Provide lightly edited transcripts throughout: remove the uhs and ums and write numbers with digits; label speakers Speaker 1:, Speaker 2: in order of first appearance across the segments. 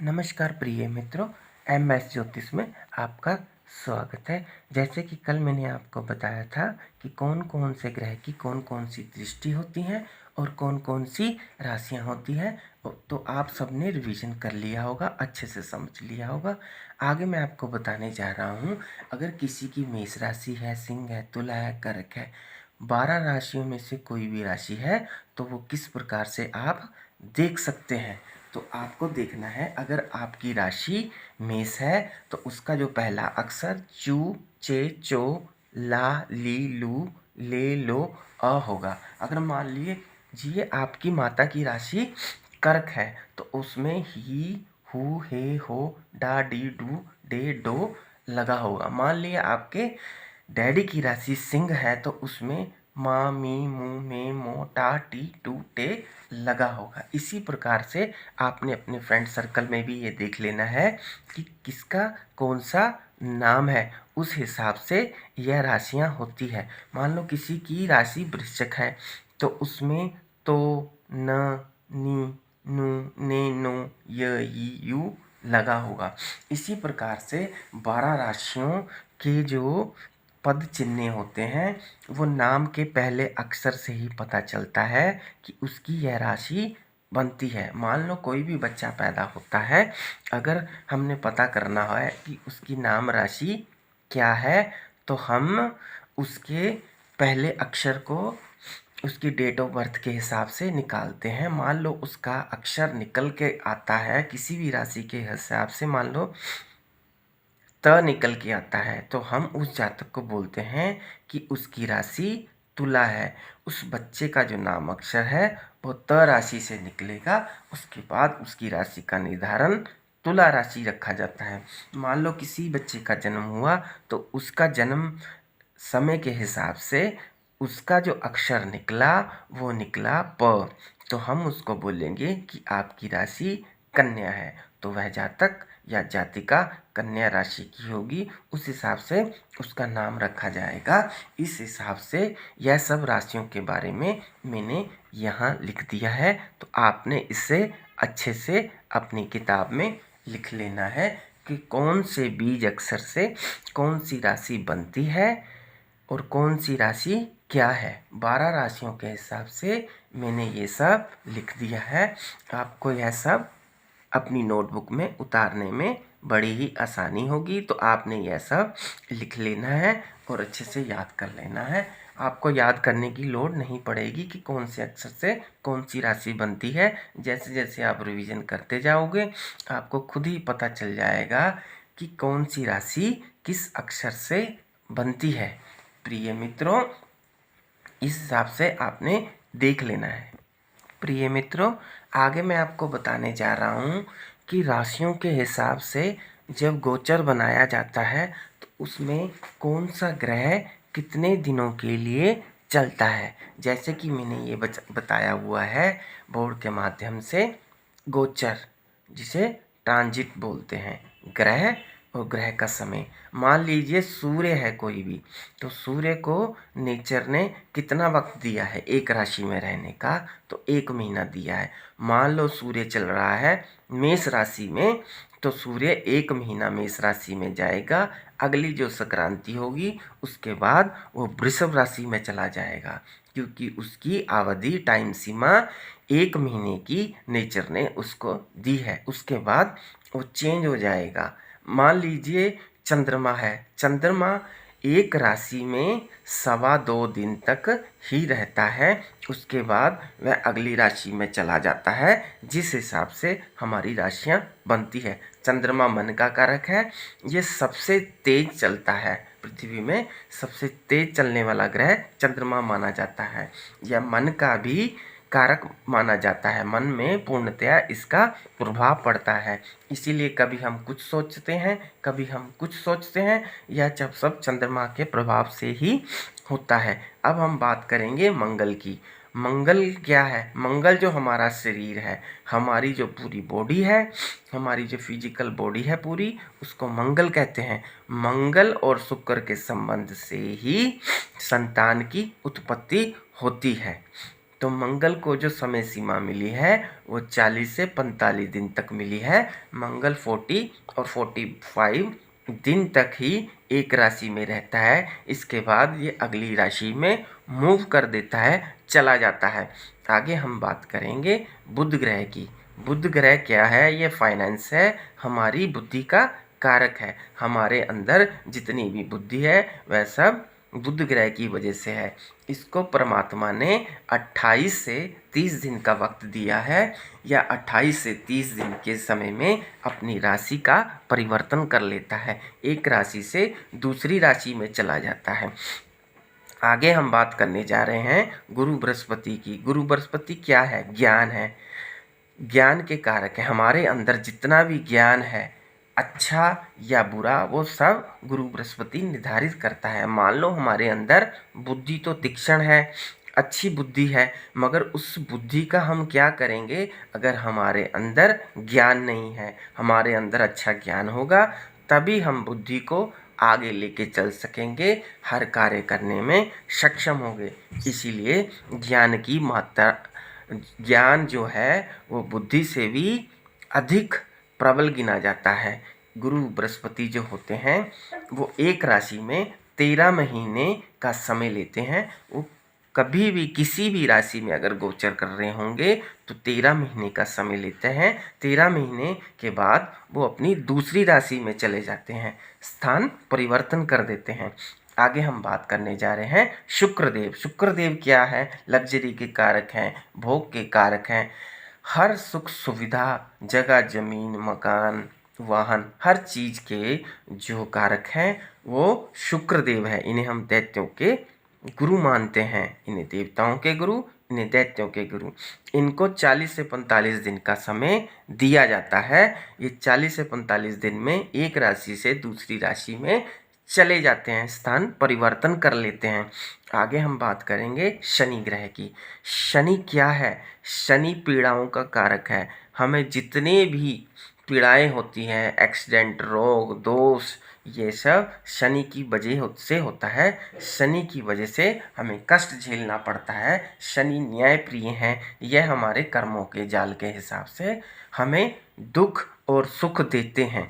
Speaker 1: नमस्कार प्रिय मित्रों, एमएस ज्योतिष में आपका स्वागत है। जैसे कि कल मैंने आपको बताया था कि कौन कौन से ग्रह की कौन कौन सी दृष्टि होती हैं और कौन कौन सी राशियां होती हैं, तो आप सबने रिवीजन कर लिया होगा, अच्छे से समझ लिया होगा। आगे मैं आपको बताने जा रहा हूं, अगर किसी की मेष राशि है, सिंह है, तुला है, कर्क है, 12 राशियों में से कोई भी राशि है तो वो किस प्रकार से आप देख सकते हैं। तो आपको देखना है, अगर आपकी राशि मेष है तो उसका जो पहला अक्षर चू, चे, चो, ला, ली, लू, ले, लो, अ होगा। अगर मान लीजिए आपकी माता की राशि कर्क है तो उसमें ही, हु, हे, हो, डा, डी, डू, डे, डो लगा होगा। मान लिया आपके डैडी की राशि सिंह है तो उसमें मा, मी, मू, मे, मो, टा, टी, टू, टे लगा होगा। इसी प्रकार से आपने अपने फ्रेंड सर्कल में भी ये देख लेना है कि किसका कौन सा नाम है, उस हिसाब से यह राशियां होती है। मान लो किसी की राशि वृश्चिक है तो उसमें तो, न, नी, नु, ने, नो, य, ई, यू लगा होगा। इसी प्रकार से 12 राशियों के जो पद चिन्ह होते हैं वो नाम के पहले अक्षर से ही पता चलता है कि उसकी यह राशि बनती है। मान लो कोई भी बच्चा पैदा होता है, अगर हमने पता करना है कि उसकी नाम राशि क्या है तो हम उसके पहले अक्षर को उसकी डेट ऑफ बर्थ के हिसाब से निकालते हैं। मान लो उसका अक्षर निकल के आता है किसी भी राशि के हिसाब से, मान लो त निकल के आता है तो हम उस जातक को बोलते हैं कि उसकी राशि तुला है। उस बच्चे का जो नाम अक्षर है वो त राशि से निकलेगा। उसके बाद उसकी राशि का निर्धारण तुला राशि रखा जाता है। मान लो किसी बच्चे का जन्म हुआ तो उसका जन्म समय के हिसाब से उसका जो अक्षर निकला वो निकला प, तो हम उसको बोलेंगे कि आपकी राशि कन्या है। तो वह जातक या जातिका कन्या राशि की होगी, उस हिसाब से उसका नाम रखा जाएगा। इस हिसाब से यह सब राशियों के बारे में मैंने यहाँ लिख दिया है, तो आपने इसे अच्छे से अपनी किताब में लिख लेना है कि कौन से बीज अक्षर से कौन सी राशि बनती है और कौन सी राशि क्या है। 12 राशियों के हिसाब से मैंने ये सब लिख दिया है। आपको यह सब अपनी नोटबुक में उतारने में बड़ी ही आसानी होगी। तो आपने यह सब लिख लेना है और अच्छे से याद कर लेना है। आपको याद करने की लोड नहीं पड़ेगी कि कौन से अक्षर से कौन सी राशि बनती है। जैसे जैसे आप रिवीजन करते जाओगे आपको खुद ही पता चल जाएगा कि कौन सी राशि किस अक्षर से बनती है। प्रिय मित्रों, इस हिसाब से आपने देख लेना है। प्रिय मित्रों, आगे मैं आपको बताने जा रहा हूँ कि राशियों के हिसाब से जब गोचर बनाया जाता है तो उसमें कौन सा ग्रह कितने दिनों के लिए चलता है। जैसे कि मैंने ये बताया हुआ है बोर्ड के माध्यम से, गोचर जिसे ट्रांजिट बोलते हैं, ग्रह और ग्रह का समय। मान लीजिए सूर्य है कोई भी, तो सूर्य को नेचर ने कितना वक्त दिया है एक राशि में रहने का, तो 1 महीना दिया है। मान लो सूर्य चल रहा है मेष राशि में, तो सूर्य 1 महीना मेष राशि में जाएगा। अगली जो संक्रांति होगी उसके बाद वो वृषभ राशि में चला जाएगा, क्योंकि उसकी अवधि टाइम सीमा 1 महीने की नेचर ने उसको दी है। उसके बाद वो चेंज हो जाएगा। मान लीजिए चंद्रमा है, चंद्रमा एक राशि में 2.25 दिन तक ही रहता है, उसके बाद वह अगली राशि में चला जाता है। जिस हिसाब से हमारी राशियां बनती है, चंद्रमा मन का कारक है, ये सबसे तेज चलता है। पृथ्वी में सबसे तेज चलने वाला ग्रह चंद्रमा माना जाता है। यह मन का भी कारक माना जाता है, मन में पूर्णतया इसका प्रभाव पड़ता है। इसीलिए कभी हम कुछ सोचते हैं, कभी हम कुछ सोचते हैं, यह सब चंद्रमा के प्रभाव से ही होता है। अब हम बात करेंगे मंगल की। मंगल क्या है? मंगल जो हमारा शरीर है, हमारी जो पूरी बॉडी है, हमारी जो फिजिकल बॉडी है पूरी, उसको मंगल कहते हैं। मंगल और शुक्र के संबंध से ही संतान की उत्पत्ति होती है। तो मंगल को जो समय सीमा मिली है वो 40 से 45 दिन तक मिली है। मंगल 40 और 45 दिन तक ही एक राशि में रहता है। इसके बाद ये अगली राशि में मूव कर देता है, चला जाता है। आगे हम बात करेंगे बुध ग्रह की। बुध ग्रह क्या है? ये फाइनेंस है, हमारी बुद्धि का कारक है। हमारे अंदर जितनी भी बुद्धि है वह सब बुध ग्रह की वजह से है। इसको परमात्मा ने 28 से 30 दिन का वक्त दिया है, या 28 से 30 दिन के समय में अपनी राशि का परिवर्तन कर लेता है, एक राशि से दूसरी राशि में चला जाता है। आगे हम बात करने जा रहे हैं गुरु बृहस्पति की। गुरु बृहस्पति क्या है? ज्ञान है, ज्ञान के कारक है। हमारे अंदर जितना भी ज्ञान है, अच्छा या बुरा, वो सब गुरु बृहस्पति निर्धारित करता है। मान लो हमारे अंदर बुद्धि तो तीक्ष्ण है, अच्छी बुद्धि है, मगर उस बुद्धि का हम क्या करेंगे? अगर हमारे अंदर ज्ञान नहीं है, हमारे अंदर अच्छा ज्ञान होगा तभी हम बुद्धि को आगे लेके चल सकेंगे, हर कार्य करने में सक्षम होंगे। इसीलिए ज्ञान की मात्रा, ज्ञान जो है वो बुद्धि से भी अधिक प्रबल गिना जाता है। गुरु बृहस्पति जो होते हैं वो एक राशि में 13 महीने का समय लेते हैं। वो कभी भी किसी भी राशि में अगर गोचर कर रहे होंगे तो 13 महीने का समय लेते हैं। 13 महीने के बाद वो अपनी दूसरी राशि में चले जाते हैं, स्थान परिवर्तन कर देते हैं। आगे हम बात करने जा रहे हैं शुक्रदेव। शुक्रदेव क्या है? लग्जरी के कारक हैं, भोग के कारक हैं। हर सुख सुविधा, जगह जमीन मकान वाहन, हर चीज़ के जो कारक हैं वो शुक्रदेव है। इन्हें हम दैत्यों के गुरु मानते हैं। इन्हें देवताओं के गुरु, इन्हें दैत्यों के गुरु। इनको 40 से 45 दिन का समय दिया जाता है। ये 40 से 45 दिन में एक राशि से दूसरी राशि में चले जाते हैं, स्थान परिवर्तन कर लेते हैं। आगे हम बात करेंगे शनि ग्रह की। शनि क्या है? शनि पीड़ाओं का कारक है। हमें जितने भी पीड़ाएं होती हैं, एक्सीडेंट, रोग, दोष, ये सब शनि की वजह से होता है। शनि की वजह से हमें कष्ट झेलना पड़ता है। शनि न्यायप्रिय हैं, यह हमारे कर्मों के जाल के हिसाब से हमें दुख और सुख देते हैं।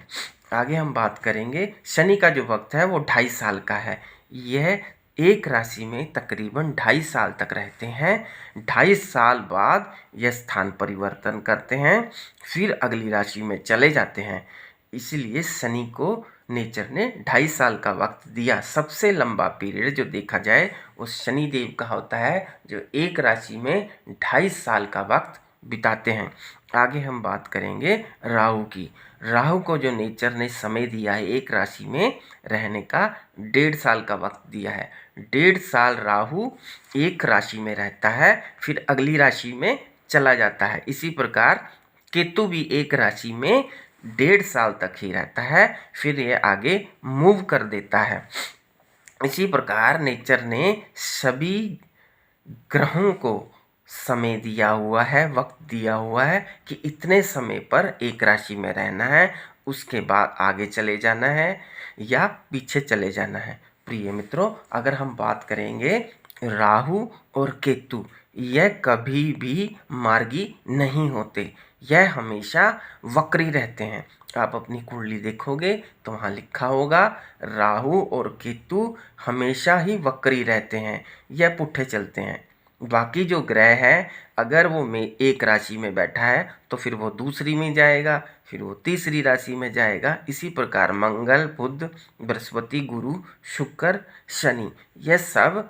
Speaker 1: आगे हम बात करेंगे, शनि का जो वक्त है वो 2.5 साल का है। यह एक राशि में तकरीबन 2.5 साल तक रहते हैं। 2.5 साल बाद यह स्थान परिवर्तन करते हैं, फिर अगली राशि में चले जाते हैं। इसलिए शनि को नेचर ने 2.5 साल का वक्त दिया। सबसे लंबा पीरियड जो देखा जाए वो शनि देव का होता है, जो एक राशि में 2.5 साल का वक्त बिताते हैं। आगे हम बात करेंगे राहु की। राहु को जो नेचर ने समय दिया है एक राशि में रहने का, 1.5 साल का वक्त दिया है। 1.5 साल राहु एक राशि में रहता है, फिर अगली राशि में चला जाता है। इसी प्रकार केतु भी एक राशि में 1.5 साल तक ही रहता है, फिर ये आगे मूव कर देता है। इसी प्रकार नेचर ने सभी ग्रहों को समय दिया हुआ है, वक्त दिया हुआ है कि इतने समय पर एक राशि में रहना है, उसके बाद आगे चले जाना है या पीछे चले जाना है। प्रिय मित्रों, अगर हम बात करेंगे राहु और केतु, यह कभी भी मार्गी नहीं होते, यह हमेशा वक्री रहते हैं। आप अपनी कुंडली देखोगे तो वहाँ लिखा होगा राहु और केतु हमेशा ही वक्री रहते हैं, यह पुट्ठे चलते हैं। बाकी जो ग्रह है, अगर वो में एक राशि में बैठा है तो फिर वो दूसरी में जाएगा, फिर वो तीसरी राशि में जाएगा। इसी प्रकार मंगल, बुध, बृहस्पति, गुरु, शुक्र, शनि, यह सब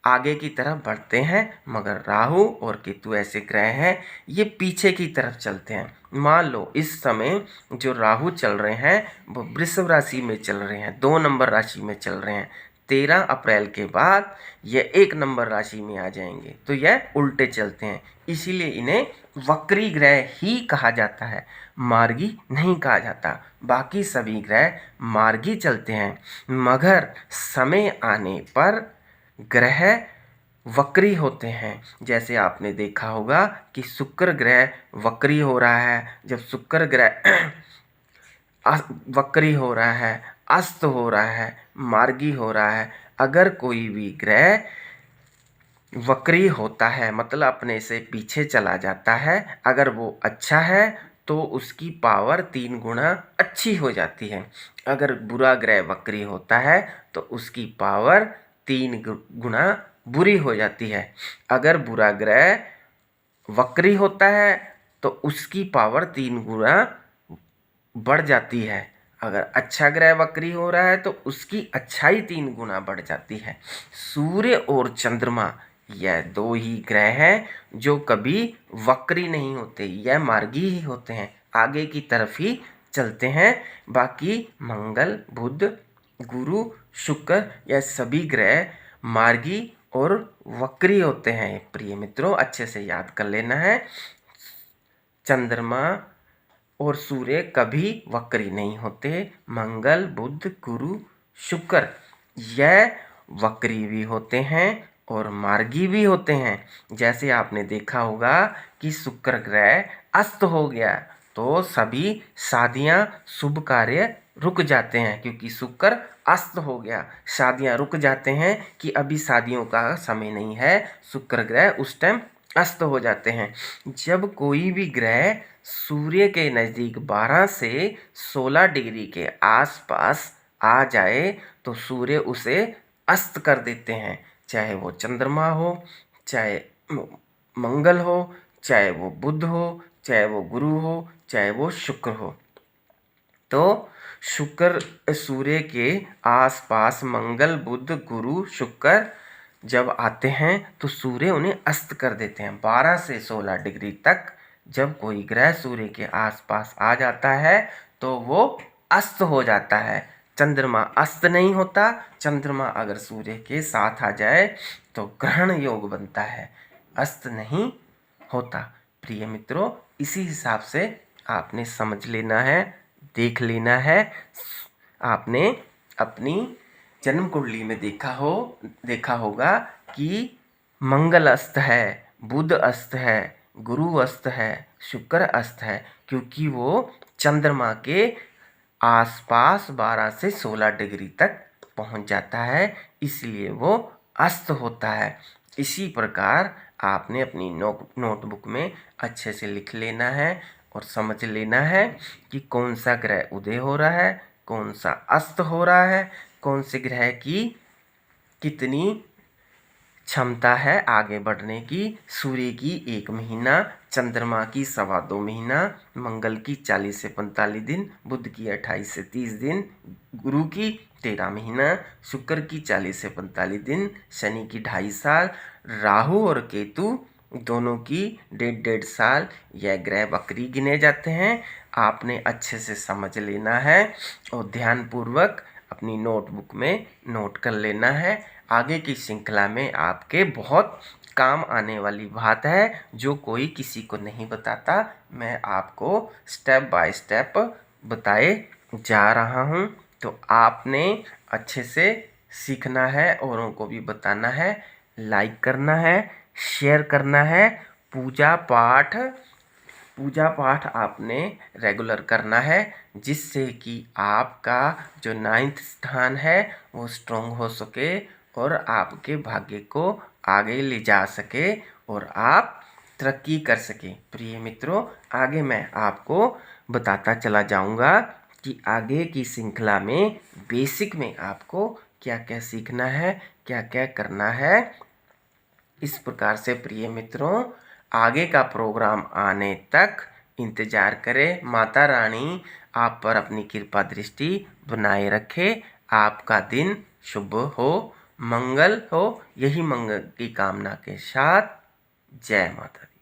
Speaker 1: आगे की तरफ बढ़ते हैं, मगर राहु और केतु ऐसे ग्रह हैं ये पीछे की तरफ चलते हैं। मान लो इस समय जो राहु चल रहे हैं वो वृषभ राशि में चल रहे हैं, 2 नंबर राशि में चल रहे हैं। 13 अप्रैल के बाद यह 1 नंबर राशि में आ जाएंगे, तो यह उल्टे चलते हैं। इसीलिए इन्हें वक्री ग्रह ही कहा जाता है, मार्गी नहीं कहा जाता। बाकी सभी ग्रह मार्गी चलते हैं, मगर समय आने पर ग्रह वक्री होते हैं। जैसे आपने देखा होगा कि शुक्र ग्रह वक्री हो रहा है। जब शुक्र ग्रह वक्री हो रहा है, अस्त हो रहा है, मार्गी हो रहा है, अगर कोई भी ग्रह वक्री होता है, मतलब अपने से पीछे चला जाता है। अगर वो अच्छा है तो उसकी पावर 3 गुना अच्छी हो जाती है। अगर बुरा ग्रह वक्री होता है तो उसकी पावर 3 गुना बुरी हो जाती है। अगर बुरा ग्रह वक्री होता है तो उसकी पावर 3 गुना बढ़ जाती है। अगर अच्छा ग्रह वक्री हो रहा है तो उसकी अच्छाई 3 गुना बढ़ जाती है। सूर्य और चंद्रमा यह 2 ही ग्रह हैं जो कभी वक्री नहीं होते, यह मार्गी ही होते हैं, आगे की तरफ ही चलते हैं। बाकी मंगल, बुध, गुरु, शुक्र यह सभी ग्रह मार्गी और वक्री होते हैं। प्रिय मित्रों, अच्छे से याद कर लेना है। चंद्रमा और सूर्य कभी वक्री नहीं होते। मंगल, बुध, गुरु, शुक्र यह वक्री भी होते हैं और मार्गी भी होते हैं। जैसे आपने देखा होगा कि शुक्र ग्रह अस्त हो गया तो सभी शादियां, शुभ कार्य रुक जाते हैं, क्योंकि शुक्र अस्त हो गया। शादियां रुक जाते हैं कि अभी शादियों का समय नहीं है, शुक्र ग्रह उस टाइम अस्त हो जाते हैं। जब कोई भी ग्रह सूर्य के नज़दीक 12 से 16 डिग्री के आसपास आ जाए तो सूर्य उसे अस्त कर देते हैं। चाहे वो चंद्रमा हो, चाहे मंगल हो, चाहे वो बुध हो, चाहे वो गुरु हो, चाहे वो शुक्र हो। तो शुक्र सूर्य के आसपास मंगल, बुध, गुरु, शुक्र जब आते हैं तो सूर्य उन्हें अस्त कर देते हैं। 12 से 16 डिग्री तक जब कोई ग्रह सूर्य के आसपास आ जाता है तो वो अस्त हो जाता है। चंद्रमा अस्त नहीं होता। चंद्रमा अगर सूर्य के साथ आ जाए तो ग्रहण योग बनता है, अस्त नहीं होता। प्रिय मित्रों, इसी हिसाब से आपने समझ लेना है, देख लेना है। आपने अपनी जन्म कुंडली में देखा होगा कि मंगल अस्त है, बुध अस्त है, गुरु अस्त है, शुक्र अस्त है, क्योंकि वो चंद्रमा के आसपास 12 से 16 डिग्री तक पहुंच जाता है, इसलिए वो अस्त होता है। इसी प्रकार आपने अपनी नोटबुक में अच्छे से लिख लेना है और समझ लेना है कि कौन सा ग्रह उदय हो रहा है, कौन सा अस्त हो रहा है, कौन से ग्रह की कितनी क्षमता है आगे बढ़ने की। सूर्य की 1 महीना, चंद्रमा की 2.25 महीना, मंगल की 40 से 45 दिन, बुध की 28 से 30 दिन, गुरु की 13 महीना, शुक्र की 40 से 45 दिन, शनि की 2.5 साल, राहु और केतु दोनों की 1.5 साल यह ग्रह वक्री गिने जाते हैं। आपने अच्छे से समझ लेना है और ध्यानपूर्वक अपनी नोटबुक में नोट कर लेना है। आगे की श्रृंखला में आपके बहुत काम आने वाली बात है जो कोई किसी को नहीं बताता। मैं आपको स्टेप बाय स्टेप बताए जा रहा हूँ, तो आपने अच्छे से सीखना है, औरों को भी बताना है, लाइक करना है, शेयर करना है। पूजा पाठ आपने रेगुलर करना है, जिससे कि आपका जो 9th स्थान है वो स्ट्रॉन्ग हो सके और आपके भाग्य को आगे ले जा सके और आप तरक्की कर सके। प्रिय मित्रों, आगे मैं आपको बताता चला जाऊंगा कि आगे की श्रृंखला में बेसिक में आपको क्या क्या सीखना है, क्या क्या करना है। इस प्रकार से प्रिय मित्रों, आगे का प्रोग्राम आने तक इंतजार करें। माता रानी आप पर अपनी कृपा दृष्टि बनाए रखे। आपका दिन शुभ हो, मंगल हो, यही मंगल की कामना के साथ। जय माता दी।